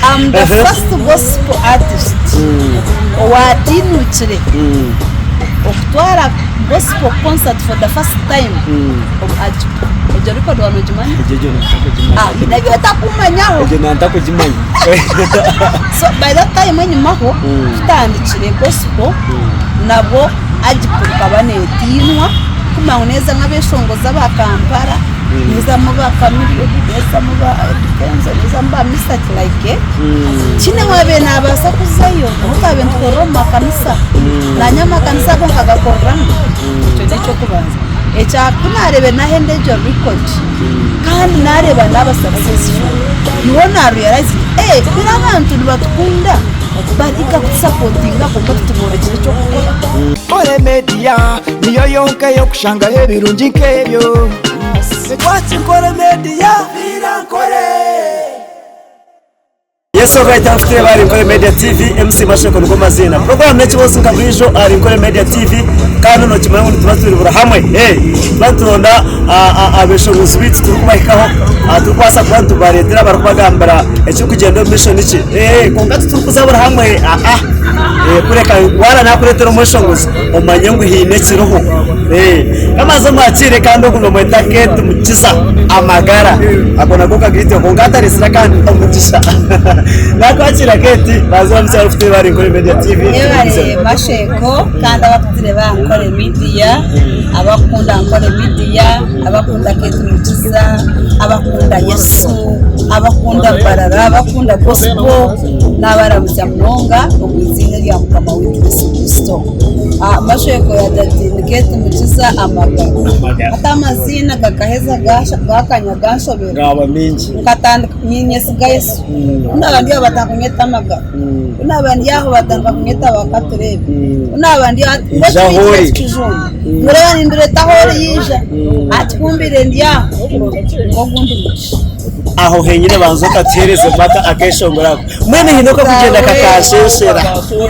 I'm the first gospel artist watinukire okutwara gospel concert for the first time ujoriko dwano jimani nabyo takumanyaho ntakujimanya so by that time when maho tutandikire gospel nabo agipuka banetinwa kumanguneza nk'abeshongoza ba Kampala niza muba family niza muba defense niza muba Mr. like kine wabe nabasa kuzayo mukabe ntoroma kanisa na nyama kanisa ko kagakorana cyo cyo kubanza echa kunarebe na hendejo record kandi nareba nabasa successful nibona realize bira abantu batukunda barika kusupportinga ko tutubore cyo gukora Kole media niyo yonke yo kushanga hebirungi nkebyo Kwati Kole media birankore Yes, alright, after bari Kole Media TV MC Mashoko nuko mazina program nechi bose ngaburijo ari Kole Media TV kandi no kimwe muri tubaturi hamwe baturonda abeshonguzi bitu turukubahikaho turkwasa kwantu baretera barukubagambara ecyo kugenda mission iki konga turukuzabura hamwe kureka wala nakuretera umushonguzi umanye ngo hine kiroho kamaze mwakire kandi okuno mweta ketu mukiza amagara akona ko kagite konga atarisira kandi umugisha nakwakira keti bazamutse afite bari Kole Media TV Masheko kandi abakutire ba Kole Media abakunda Kole Media abakunda ketu mukiza abakunda Yesu abakunda barara abakunda gospel n'abarabuza mnonga ubuzine rya mukama wetu Yesu Kristo Masheko yadati ketu mukiza amagara atamazina gakaheza gakanya gashobera ngaba mingi ngatanda nyinyesiga Yesu n'abandi batakunyeta amagara n'abandi yaho batakunyeta bakaturebe n'abandi jahori mureba indure tahori yija atikumbire ndiya ngo gundi aho henyine banzoka tereze mata akeshongora mwene hinoka kugenda kakasheshera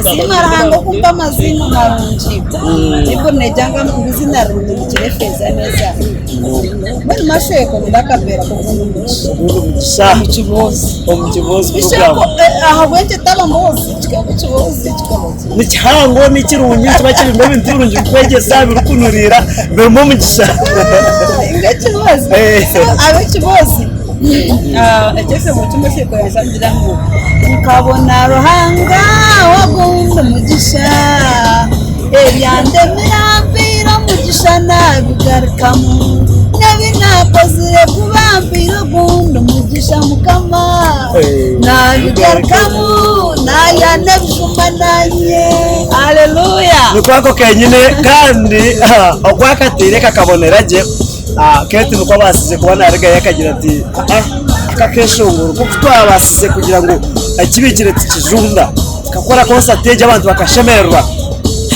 simaranga kumpa mazina marungi ibo nejanga mbizina rundi kirefeza neza mwene Masheko ndakabera ko sha omukibozi program aho wete taba mbozi kibozi ni cyango ni kirunyi kiba kiri mu bintu birungi kwegeza birukunurira bemo mugisha ingekibozi abekibozi ekese mutima Masheko yasangira ngo ukabona ruhanga wagunda mugisha ebyande mirambira mugisha nabigarukamu nabinakozire kubambira gunda mugisha mukama nabigarukamu naya nebishuma naye haleluya nukwako kenyine kandi okwakatire kakaboneraje keti nuko basize kubona arega yakagira ati akakeshonguru kuko twabasize kugira ngo akibikire tikijunda kakora concert abantu bakashemerwa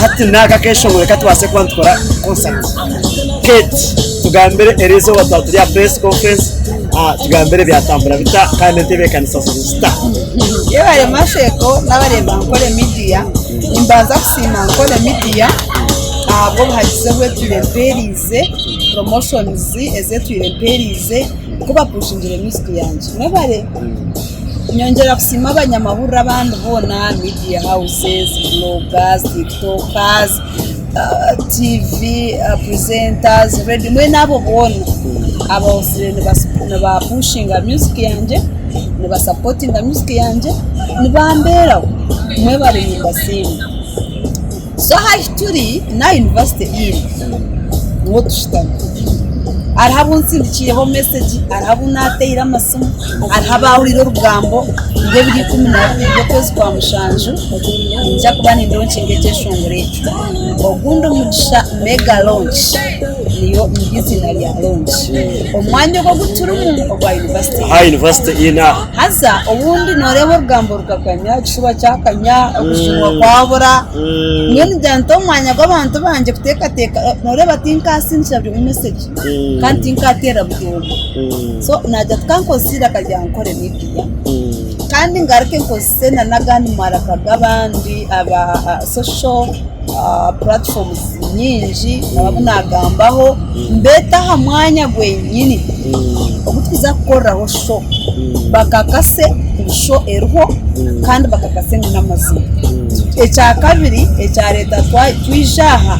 hati naka keshonguru katwase kuba tukora concert keti tugambere erizo watatu ya press conference tugambere byatambura bita kandi tebekanisa sita yebare Masheko n'abareba Kole Media imbaza kusima Kole Media abo bahise twiremperize promotions eze twiremperize kuba pushingire music yanje mwebare nyongera kusima abanyamahura abandi bona media houses bloggers tiktokers TV presenters ready mwe nabo bona abose ne ba pushinga music yanje ne ba supporting music yanje ne bambera mwe bari nyindasini so hashituri na university iri ngo tushitana arhabu nsindikiyeho message arhabu nateyira amasomo arhabahuriro rugambo nge biri 12 kwezi kwa mushanju njya kubana indonke ngeje shongerecho ogundo mugisha mega launch niyo izina rya launch omwanya go guturumu ogwa university ina haza ubundi norebo rugambo rukakanya gishuba cyakanya gushimwa kwabura mwene janto omwanya gw'abantu banje kuteka noreba tinkasi nshabye message kandi nkatera byo so najya twankosira kajya Kole Media kandi ngaruke nkosena nagandi maraka gabandi aba social platforms nyingi nabamunagambaho mbeta hamwanya gwenyini obutwiza kukoraho show bakakase show eriho kandi bakakase n'amazina ecya kabiri ecya leta twijaha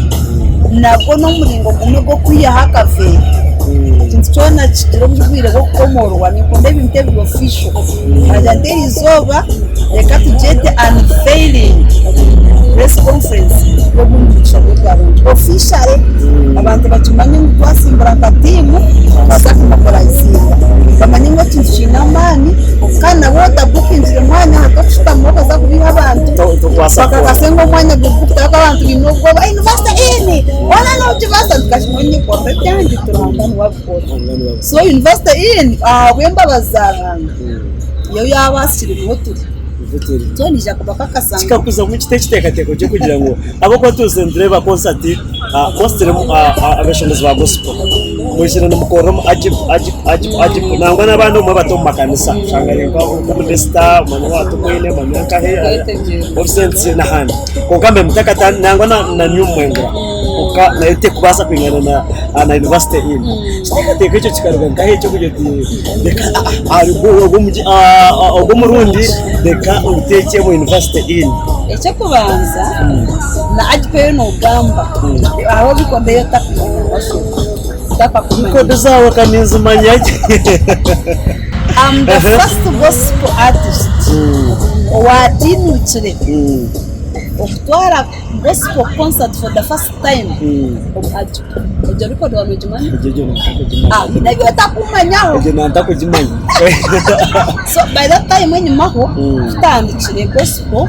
nabwo n'umuringo gumwe go kwiyaha kave cyona kiro bwire go komorwa ni konde bimte byo official ajanderi izoba reka tujete unveiling press conference yo gumisha bw'abantu official abantu batumanye kwasimbura katimu bazakumukora izinga bamanye ngo tinshina mani kana bota bukinjire mwanya hakafuka mboka za kubiha abantu bakasengo mwanya gubuka abantu binogwa university ini wana no university kashimanye kwa betandi turangana wabwo so university in wemba bazaranga yo yabasiri muturi Tony Jacob akasanga kikakuza mu kitekateko cyo kugira ngo abako tuzentre ba concert hostel abashongozi ba gospel mujina n'umukoro ajib nangwa n'abandi mu bato mu makanisa shangare kwa Modesta mwana watu kwene manyaka he obsense na handi kogambe mtakata nangwa na nyumwenga uka na yote kubasa kwingana na university in kitekateko cyo kikaruga ngahe cyo kugira deka ubwo murundi deka uteke mu university in ecyo kubanza na ajpeyo no gamba aho bikomeye Kode zawe kamizi manyaki I'm the first gospel artist watinuchire okutwara gospel concert for the first time ojo record wa mejimani nabyo takumanyaho ntakujimanya so by that time when maho tutandikire gospel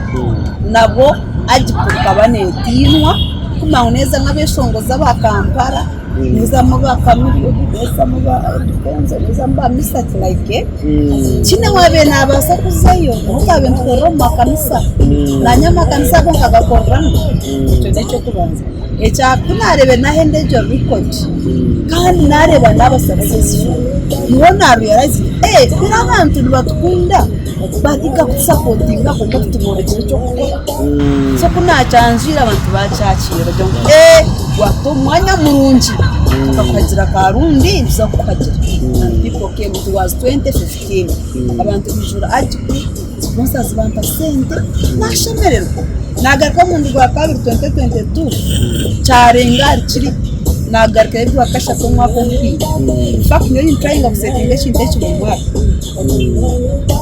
nabo ajipuka banetinwa kumauneza nk'abeshongoza ba Kampala niza muba kamiri niza muba depends niza mba mistake like kine wabe nabasa kuzayo mukabe ntoroma kanisa na nyama kanisa ko kagakorana cyo kubanza echa kunarebe nahendejo record kandi nareba naba successful nibona realize bira abantu batukunda batika kusupportinga ko kutumore cyo gukora so kunachanjira abantu bacakira byo wato mwanya murungi akagira karundi biza kukagira people came to was 2015 abantu bijura ati sponsors banta sente nashemererwa nagaruka mu ndwa kabiri 2022 charenga kiri nagaruka ibyo akasha ko mwako mbi in fact no in trying of setting mu mwaka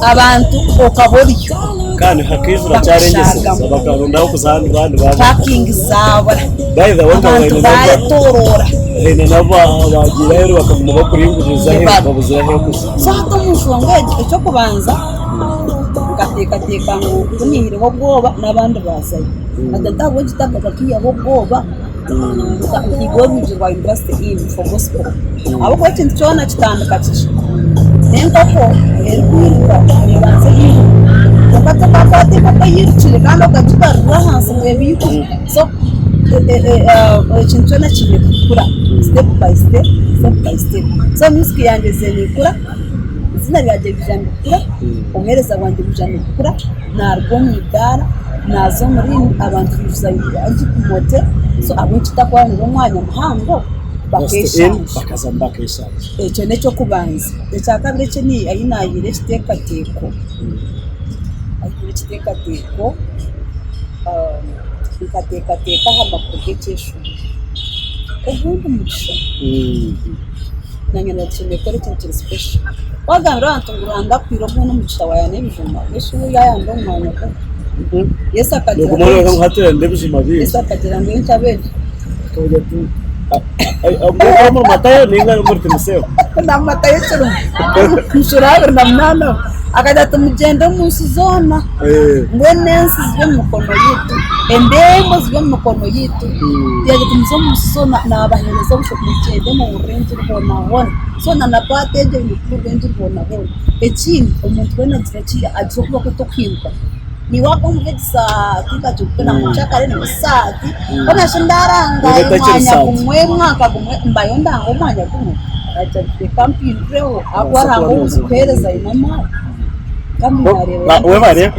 abantu okaboriyo kandi hakizura challenges abakarunda okuzandi bandi parking zawa by the way batorora nabo bagira rero bakavuga kuringuriza he babuzira he kusa sato mushonga icyo kubanza gateka ngo kunihiriho bwoba nabandi bazaye adatago kitaka kiyabo bwoba igomije wa university in for gospel abo ko kintu cyona kitandukanye nenkoko erwirwa nibanze yiho bakata bakati papa yirchire kandi akakibarura hansi mwebiku so kintu cyona kibikura step by step so music yanjye zenikura izina ryaje bijana kura uhereza abandi bijana kura narwo mwidara nazo muri abantu bivuza agikumote so abunchi takwani umwanya muhango bakesha bakazambakesha ecyo necyo kubanza ecyakabire cyo ni ayinayire kitekateko ikatekateka hamba kugekesha ubundi mugisha nanyana cyane kore cyane special wagambira abantu nguranda kwirobo no mugisha wayane bijuma yesu yayamba umwanya ko Yesu akagira ngo hatera ndebishima biye Yesu akagira ngo incabene kujya tu mu matayo ninga muri timuseo na matayo cyo mushurabe na mnana akajya tumugenda munsi zona mwenensi zwe mukono yitu endemo zwe mukono yitu yaje tumuzo munsi zona na abahereza bushokugende mu burenzi rwona hone zona na pateje mu burenzi rwona hone ekindi umuntu wena zirakiya azokuba ko tokwiruka ni wako mvitsa kikachukuna muchakare nemusati kona shindaranga imanya kumwe mwaka kumwe mbayonda ngo manya kumwe acha kampini reo akwarango uzikwereza inamara we bare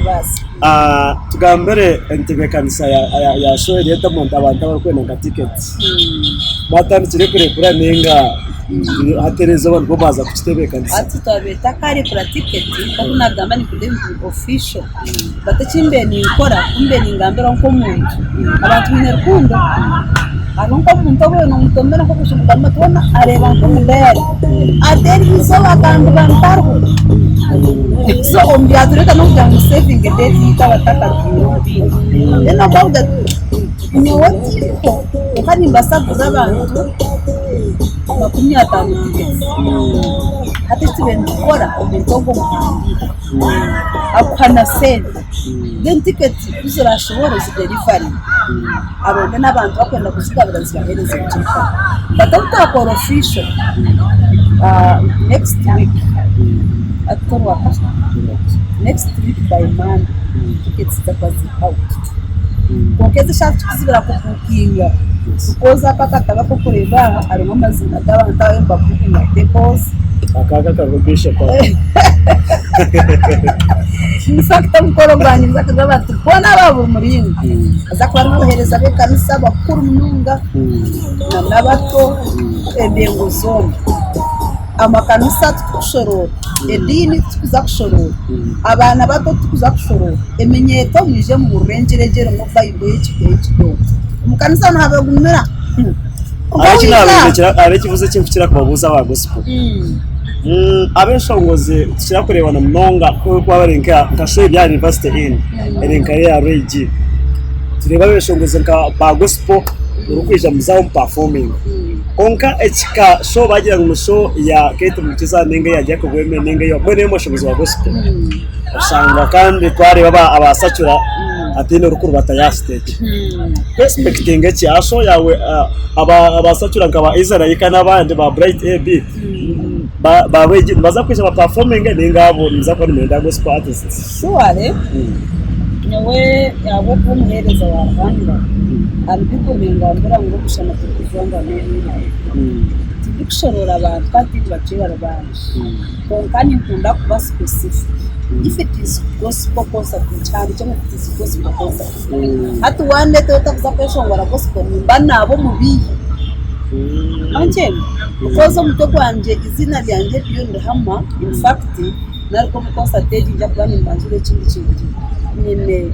tugambere entebe kanisa ya show leta monta abantu bakwenda ticket batandikire kurekura ninga hatereza abantu bo baza kutebe kanisa ati twabeta kare kura ticket kubona gamba ni kudem official batachimbe ni ikora kumbe ni ngambera nko muntu abantu bine rukundo arunko muntu abo no mutomera ko kushimba matona areba nko mudere ateri bizo bakandu bantaru so ombiadureka no kujya mu saving date itabataka kuri neno bawuga ni wati ko kandi mbasabu z'abantu 50 tickets hati student kora omutongo muhambira akana send then tickets uzurashobora zidelivery abone n'abantu bakwenda kuzigabira zibahereze cyane batakora official next week next week by Monday tickets zitabazi out kokeze shaft kuzibira ku booking ukoza pakataba ko kureba arimo amazina y'abantu abemba booking tables akaga karubisha kwa in fact mukoro bwanyiza kagabatu bona babo muringa azakora nohereza be kanisa bakuru mununga n'abato ebengo zone amakanisa tukushorora edini tukuzakushorora abana bato tukuzakushorora emenyeto mije mu burengerejere mu Bible y'ikigero umukanisa ntabwo gumera abekivuze cyimfukira kubabuza ba gospel abeshongoze tukira kurebana mnonga ko kwabarenka ngashoye bya university erenka ya regi tureba abeshongoze nka ba gospel urukwija muzaho performing konka echika show bagira ngo show ya Kate Mukiza nenge yajya kugweme nenge yo mwene mushobozi wa gospel usanga kandi twareba abasacura atine rukuru bataya stage expecting eki asho yawe abasacura nkaba Israel n'abandi ba Bright AB baweje baza kwisha ba performing ningabo niza ko nimenda gospel artists sure nyawe yabo kumuhereza wa Rwanda ariko ngambira ngo gushana kuzonga nene tikushorora abantu kandi bacira abantu konkani nkunda kuba specific if it is gospel concert cyane cyo it is gospel concert atu wande tota kuzakeshongora gospel nimba nabo mubi anje ukozo mutoko wanje izina lyanje byo ndahama in fact nariko mu concert ya plan manjure kindi kintu nyine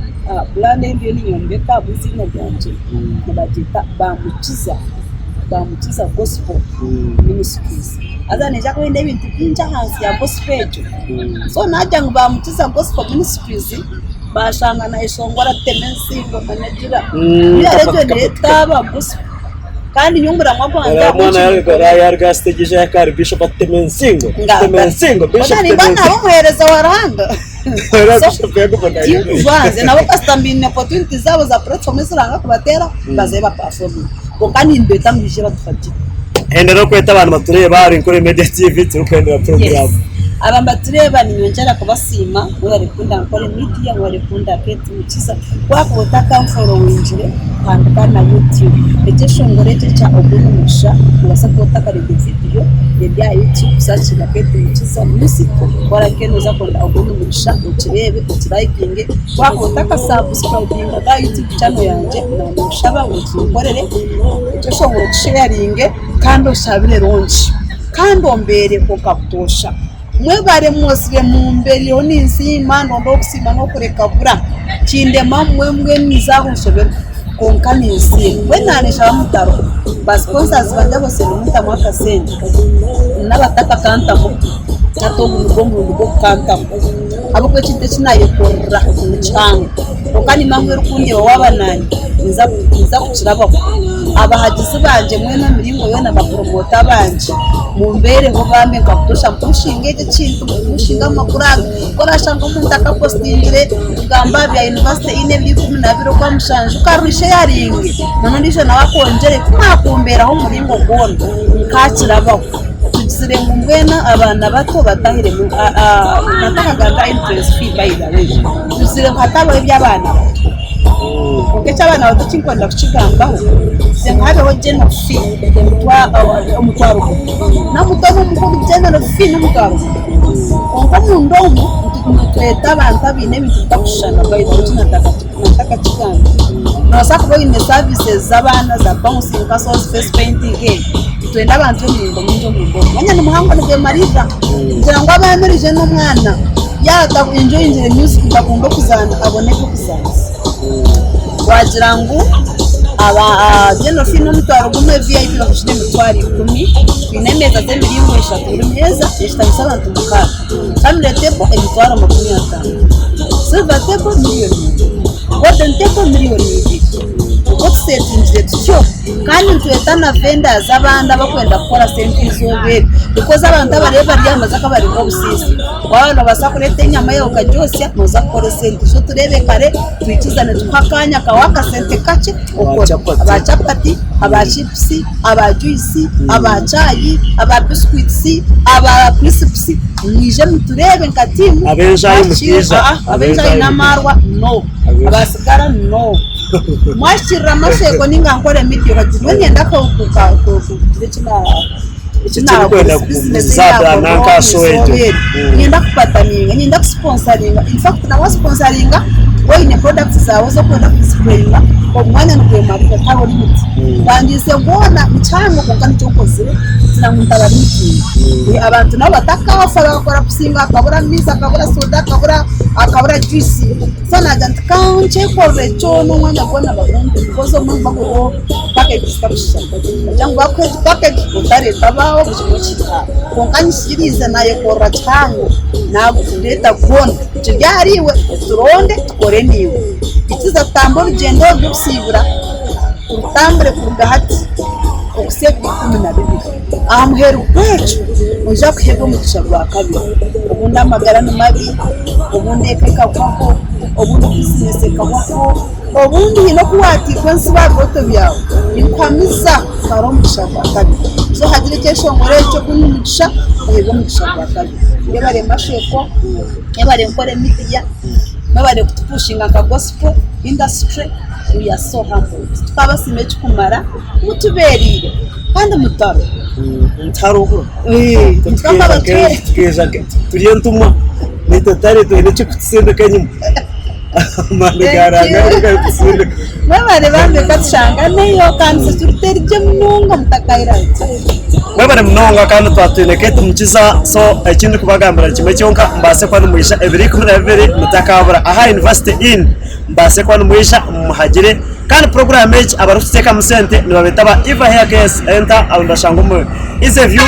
plan ndio niyombeka buzina byanje nabagita bamukiza gospel ministries azane jako ende ibintu byinshi hansi ya gospel so najya ngo bamukiza gospel ministries bashangana ishongora temensingo managira yarejo leta gospel kandi nyungura mwagwanga mwana yarga stage ya kari bishop temensingo bishop ni bana bamuhereza waranga Tuvanze nabo kastambine opportunity zabo za platform ziranga kubatera bazeba perform kokani ndeta mbije batufati endero kweta abantu batureba ari kuri Media TV turukwendera program abamba tureba ni nyongera kubasima wari kunda nkore media wari kunda Kate Mukiza kwako utaka mfolowinjire kandi kana YouTube ekishongoreje cha obunisha wasako utaka video ya YouTube search na Kate Mukiza music wala kenoza kwenda obunisha ukirebe ukirayikinge kwako utaka subscribing ga YouTube channel yanje na mushaba ukikorere ekishongoro sharing kandi ushabire ronchi kandi ombere ko kaptosha mwebare mwosire mumbere ho ninzima ndo kusima no kureka bura kinde mamwe nizaho nshobera konka ninzima wenanisha bamutaro ba sponsors banje bose muta mwaka sente nabataka kanta mu natogo mugongo kanta abo ko kinte kinaye korra cyangwa kokani mamwe rukundi wabanani niza kuchiraba abahagizi banje mwena miringo yona bapromota banje mumbere ngo bambe ngakutosha mpushinge ikintu mushinga makuraga korashanga umuntu akapostingire ugamba bya university ine bikumi na biro kwa mushanje ukarishe yaringe none ndisho nawakonjere kumakumbera ho muringo gondo kaciraba tuzire mumbena abana bato batahire mu natakaga interest fee by the way tuzire hatabaye by'abana Okecha abana batukinkonda kukigambaho sengabeho general fee umutwaro namutono mukuru general fee n'umutwaro onko mundomo tweta abantu abine bintu bitakushana bayita nataka kiganda nosa kuba ine services z'abana za bouncing castles face painting twenda abantu n'ingo mingo manya n'umuhanga n'ubwe mariza kugira ngo abamerije n'umwana yata enjoying music bagomba kuzana abone ko kuzana wagira ngo aba geno fino mutwaro gume VIP bakushine mutwari 10 binemeza ze miliyoni 3 buri meza yishtabisa abantu mukara kandi letebo emitwaro 50 silver table miliyoni golden table miliyoni 2 uko tusetinje tutyo kandi ntwetana vendors abanda bakwenda gukora senti z'obere because abantu abareba ryamaza kabari ngo busisi wabana basakurete inyama yo kajosya noza gukora senti zo turebe kare twikizane tukakanya kawaka senti kace ukora abachapati abachipsi abajuice abachayi ababiscuits abacrisps nije muturebe nkatimu abenjayi mutiza abenjayi namarwa no abasigara no mwashira amashego ningankore midi bagiye ngenda ko ikitiri kwenda kuzabra nanka soejo ngenda kupataninga ngenda kusponsoringa in fact na wa sponsoringa wine products zawe zo kwenda kusprayinga omwanya n'ukwemarira tawo limit bandise ngona icyango kungana cyo kozire sina muntaba limit abantu nabo batakafa bakora kusinga akabura misa akabura soda akabura juice sana janti kanje ko recho n'umwanya gona bagonde kozo mumba ko package stabisha jangu bakwe package utare tabaho kuchita kungana sirize naye ko rachango nabo leta gona cyariwe turonde tukore niwe itiza tambo rugendo gusibura urutambure kurugahati okusebwa 12 amuheru kwecu uja kuhego mugisha gwa kabiri ubundi amagara n'amabi ubundi ekeka kwako ubundi business kwako ubundi no kuwati kwensi bagoto byawe inkwamiza karo mugisha gwa kabiri so hagire kesho ngorecho kunimugisha uhego mugisha gwa kabiri yebare masheko yebare nkore media babare kutupushinga ka gospel industry we are so humble twabasimeje kumara mutuberire kandi mutaro ntaro tukamba bakwe turiye ntuma ni totale twene cyo kutsende kanyuma manegaraga kutsende babare bambe katshanga neyo kandi turuteri je munonga mutakairanje babare munonga kandi twatweneke tumukiza so ikindi kubagambira kimwe cyonka mbase kwa numuisha every kumwe every mutakabura aha university in mbase kwa numuisha muhagire kandi program age abarufiteka musente nibabetaba Eva Hair Care enter abandashanga umwe Iseview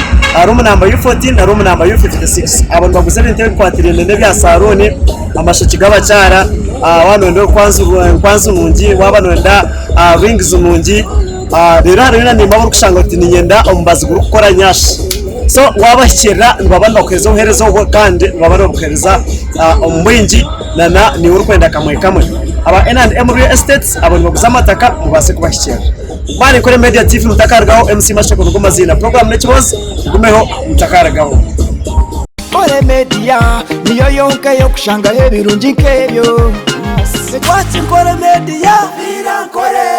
room number U14 na room number U56 abantu baguze binte kwatirene ne bya salon amashoki gabacyara wano ndo kwanzu mungi wabano nda wings mungi rero ni maburu kushanga ati ninyenda ombazi guru gukora nyashi so wabashyira nibabanda kweza uherezo kandi babaro bukereza omwingi nana ni uri kwenda kamwe aba N&M Real Estates abantu baguza amataka mubase kubashyira bari kuri Media TV mutakaragaho MC Masheko ngoma zina program nekiboze gumeho mutakaragaho Kore Media niyo yonka yo kushanga hebirungi nkebyo Sekwachi Kore Media Vira Kore